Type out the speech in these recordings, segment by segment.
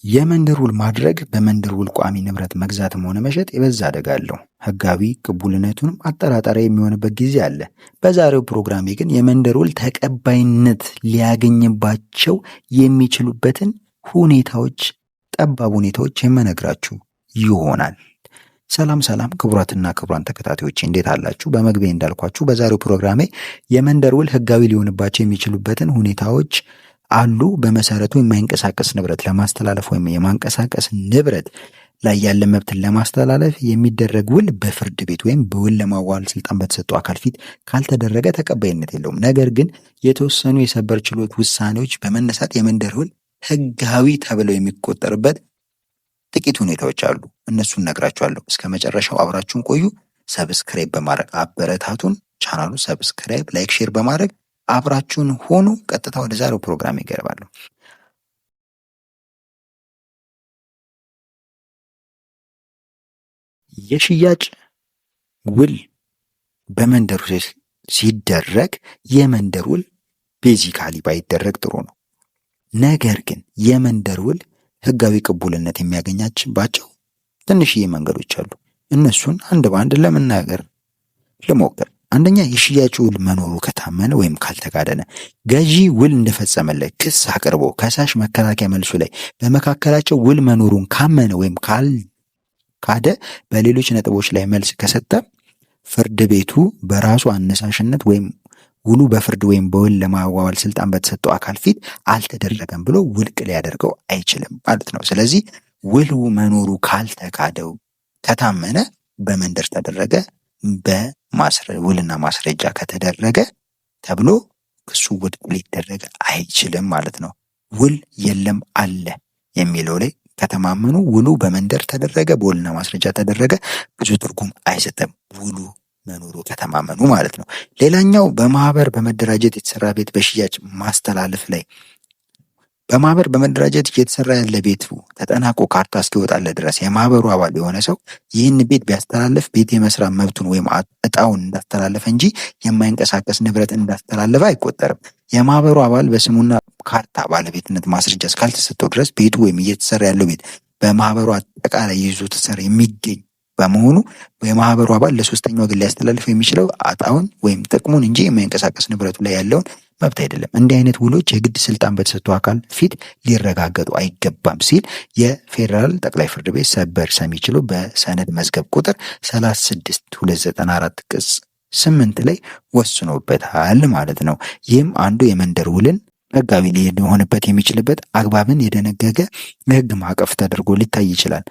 የመንደር ውል ማድረግ በመንደር ውል ቋሚ ንብረት መግዛትም ሆነ መሸጥ የበዛ አደጋ አለው። ሕጋዊ ቅቡልነቱንም አጠራጣሪ የሚሆንበት ጊዜ አለ። በዛሬው ፕሮግራሜ ግን የመንደር ውል ተቀባይነት ሊያገኝባቸው የሚችሉበትን ሁኔታዎች፣ ጠባብ ሁኔታዎች የምነግራችሁ ይሆናል። ሰላም ሰላም ክቡራትና ክቡራን ተከታታዮች እንዴት አላችሁ? በመግቢያ እንዳልኳችሁ በዛሬው ፕሮግራሜ የመንደር ውል ሕጋዊ ሊሆንባቸው የሚችሉበትን ሁኔታዎች አሉ። በመሰረቱ የማይንቀሳቀስ ንብረት ለማስተላለፍ ወይም የማንቀሳቀስ ንብረት ላይ ያለ መብትን ለማስተላለፍ የሚደረግ ውል በፍርድ ቤት ወይም በውል ለማዋል ስልጣን በተሰጠው አካል ፊት ካልተደረገ ተቀባይነት የለውም። ነገር ግን የተወሰኑ የሰበር ችሎት ውሳኔዎች በመነሳት የመንደር ውል ሕጋዊ ተብለው የሚቆጠርበት ጥቂት ሁኔታዎች አሉ። እነሱን ነግራችኋለሁ። እስከ መጨረሻው አብራችሁን ቆዩ። ሰብስክራይብ በማድረግ አበረታቱን። ቻናሉ ሰብስክራይብ፣ ላይክ፣ ሼር በማድረግ አብራችሁን ሆኑ። ቀጥታ ወደ ዛሬው ፕሮግራም ይገባሉ። የሽያጭ ውል በመንደር ውል ሲደረግ የመንደር ውል ቤዚካሊ ባይደረግ ጥሩ ነው። ነገር ግን የመንደር ውል ሕጋዊ ቅቡልነት የሚያገኛችባቸው ትንሽዬ መንገዶች አሉ። እነሱን አንድ በአንድ ለመናገር ልሞክር። አንደኛ፣ የሽያጭ ውል መኖሩ ከታመነ ወይም ካልተካደነ፣ ገዢ ውል እንደፈጸመለት ክስ አቅርቦ ከሳሽ መከላከያ መልሱ ላይ በመካከላቸው ውል መኖሩን ካመነ ወይም ካልካደ በሌሎች ነጥቦች ላይ መልስ ከሰጠ ፍርድ ቤቱ በራሱ አነሳሽነት ወይም ውሉ በፍርድ ወይም በውል ለማዋዋል ስልጣን በተሰጠው አካል ፊት አልተደረገም ብሎ ውድቅ ሊያደርገው አይችልም ማለት ነው። ስለዚህ ውሉ መኖሩ ካልተካደው ከታመነ በመንደር ተደረገ፣ ውልና ማስረጃ ከተደረገ ተብሎ ክሱ ውድቅ ሊደረግ አይችልም ማለት ነው። ውል የለም አለ የሚለው ላይ ከተማመኑ ውሉ በመንደር ተደረገ፣ በውልና ማስረጃ ተደረገ ብዙ ትርጉም አይሰጥም፣ ውሉ መኖሩ ከተማመኑ ማለት ነው። ሌላኛው በማህበር በመደራጀት የተሰራ ቤት በሽያጭ ማስተላለፍ ላይ በማህበር በመደራጀት እየተሰራ ያለ ቤቱ ተጠናቆ ካርታ እስኪወጣለት ድረስ የማህበሩ አባል የሆነ ሰው ይህን ቤት ቢያስተላልፍ ቤት የመስራት መብቱን ወይም እጣውን እንዳስተላለፈ እንጂ የማይንቀሳቀስ ንብረት እንዳስተላለፈ አይቆጠርም። የማህበሩ አባል በስሙና ካርታ ባለቤትነት ማስረጃ እስካልተሰጠው ድረስ ቤቱ ወይም እየተሰራ ያለው ቤት በማህበሩ አጠቃላይ ይዞታ ስር የሚገኝ በመሆኑ የማህበሩ አባል ለሶስተኛ ወገን ሊያስተላልፍ የሚችለው እጣውን ወይም ጥቅሙን እንጂ የማይንቀሳቀስ ንብረቱ ላይ ያለውን መብት አይደለም። እንዲህ አይነት ውሎች የግድ ስልጣን በተሰጠው አካል ፊት ሊረጋገጡ አይገባም ሲል የፌዴራል ጠቅላይ ፍርድ ቤት ሰበር ሰሚ ችሎት በሰነድ መዝገብ ቁጥር 36/294 ቅጽ 8 ላይ ወስኖበታል ማለት ነው። ይህም አንዱ የመንደር ውልን ሕጋዊ ሊሆንበት የሚችልበት አግባብን የደነገገ የሕግ ማዕቀፍ ተደርጎ ሊታይ ይችላል።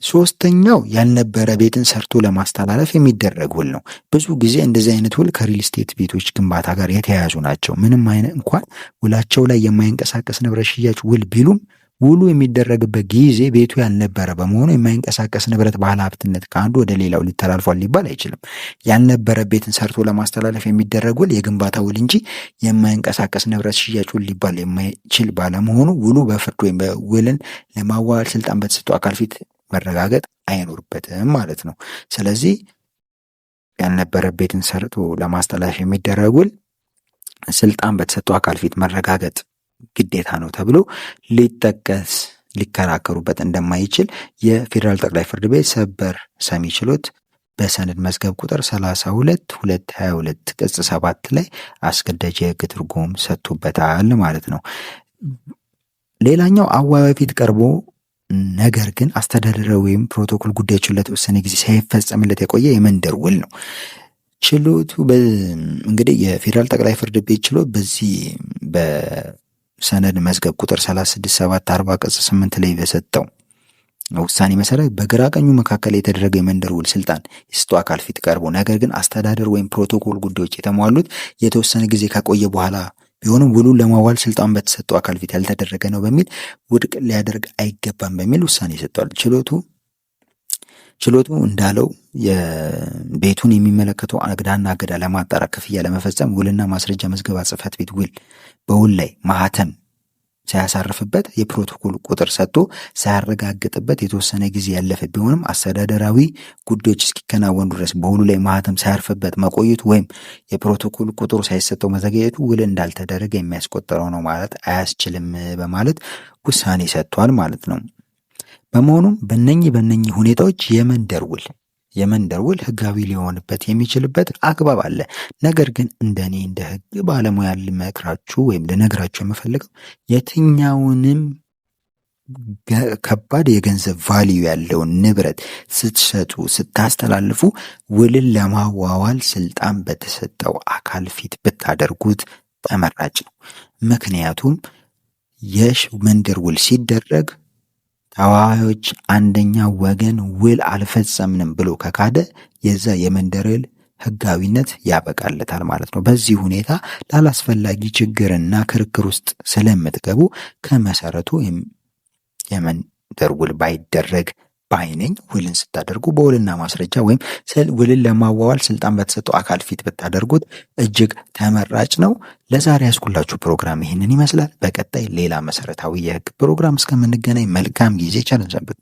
ሶስተኛው ያልነበረ ቤትን ሰርቶ ለማስተላለፍ የሚደረግ ውል ነው። ብዙ ጊዜ እንደዚህ አይነት ውል ከሪል ስቴት ቤቶች ግንባታ ጋር የተያያዙ ናቸው። ምንም አይነት እንኳን ውላቸው ላይ የማይንቀሳቀስ ንብረት ሽያጭ ውል ቢሉም ውሉ የሚደረግበት ጊዜ ቤቱ ያልነበረ በመሆኑ የማይንቀሳቀስ ንብረት ባለ ሀብትነት ከአንዱ ወደ ሌላው ሊተላልፏል ሊባል አይችልም። ያልነበረ ቤትን ሰርቶ ለማስተላለፍ የሚደረግ ውል የግንባታ ውል እንጂ የማይንቀሳቀስ ንብረት ሽያጭ ውል ሊባል የማይችል ባለመሆኑ ውሉ በፍርድ ወይም በውልን ለማዋዋል ስልጣን በተሰጠው አካል ፊት መረጋገጥ አይኖርበትም ማለት ነው። ስለዚህ ያልነበረ ቤትን ሰርቶ ለማስተላለፍ የሚደረግ ውል ስልጣን በተሰጠው አካል ፊት መረጋገጥ ግዴታ ነው ተብሎ ሊከራከሩበት እንደማይችል የፌዴራል ጠቅላይ ፍርድ ቤት ሰበር ሰሚ ችሎት በሰነድ መዝገብ ቁጥር 32/222 ቅጽ 7 ላይ አስገዳጅ የሕግ ትርጉም ሰጥቶበታል ማለት ነው። ሌላኛው አዋዋይ ፊት ቀርቦ ነገር ግን አስተዳደራዊ ወይም ፕሮቶኮል ጉዳዮችን ለተወሰነ ጊዜ ሳይፈጸምለት የቆየ የመንደር ውል ነው። ችሎቱ እንግዲህ የፌዴራል ጠቅላይ ፍርድ ቤት ችሎት በዚህ በሰነድ መዝገብ ቁጥር 36/740 ቅጽ 8 ላይ በሰጠው ውሳኔ መሰረት በግራ ቀኙ መካከል የተደረገ የመንደር ውል ስልጣን የሰጠው አካል ፊት ቀርቦ ነገር ግን አስተዳደር ወይም ፕሮቶኮል ጉዳዮች የተሟሉት የተወሰነ ጊዜ ከቆየ በኋላ ቢሆንም ውሉን ለማዋል ስልጣን በተሰጠው አካል ፊት ያልተደረገ ነው በሚል ውድቅ ሊያደርግ አይገባም በሚል ውሳኔ ሰጥቷል። ችሎቱ እንዳለው የቤቱን የሚመለከተው አግዳና አገዳ ለማጣራት ክፍያ ለመፈጸም ውልና ማስረጃ መዝገባ ጽሕፈት ቤት ውል በውል ላይ ማህተም ሳያሳርፍበት የፕሮቶኮል ቁጥር ሰጥቶ ሳያረጋግጥበት የተወሰነ ጊዜ ያለፈ ቢሆንም አስተዳደራዊ ጉዳዮች እስኪከናወኑ ድረስ በውሉ ላይ ማህተም ሳያርፍበት መቆየቱ ወይም የፕሮቶኮል ቁጥሩ ሳይሰጠው መዘግየቱ ውል እንዳልተደረገ የሚያስቆጠረው ነው ማለት አያስችልም በማለት ውሳኔ ሰጥቷል ማለት ነው። በመሆኑም በእነኚህ ሁኔታዎች የመንደር ውል ህጋዊ ሊሆንበት የሚችልበት አግባብ አለ። ነገር ግን እንደኔ እንደ ህግ ባለሙያ ልመክራችሁ ወይም ልነግራችሁ የምፈልገው የትኛውንም ከባድ የገንዘብ ቫልዩ ያለውን ንብረት ስትሸጡ ስታስተላልፉ ውልን ለማዋዋል ስልጣን በተሰጠው አካል ፊት ብታደርጉት ተመራጭ ነው። ምክንያቱም የመንደር ውል ሲደረግ ተዋዋዮች አንደኛ ወገን ውል አልፈጸምንም ብሎ ከካደ የዛ የመንደር ውል ህጋዊነት ያበቃለታል ማለት ነው። በዚህ ሁኔታ ላላስፈላጊ ችግርና ክርክር ውስጥ ስለምትገቡ ከመሰረቱ የመንደር ውል ባይደረግ ባይነኝ። ውልን ስታደርጉ በውልና ማስረጃ ወይም ውልን ለማዋዋል ስልጣን በተሰጠው አካል ፊት ብታደርጉት እጅግ ተመራጭ ነው። ለዛሬ ያስኩላችሁ ፕሮግራም ይህንን ይመስላል። በቀጣይ ሌላ መሰረታዊ የህግ ፕሮግራም እስከምንገናኝ መልካም ጊዜ፣ ቸር ሰንብቱ።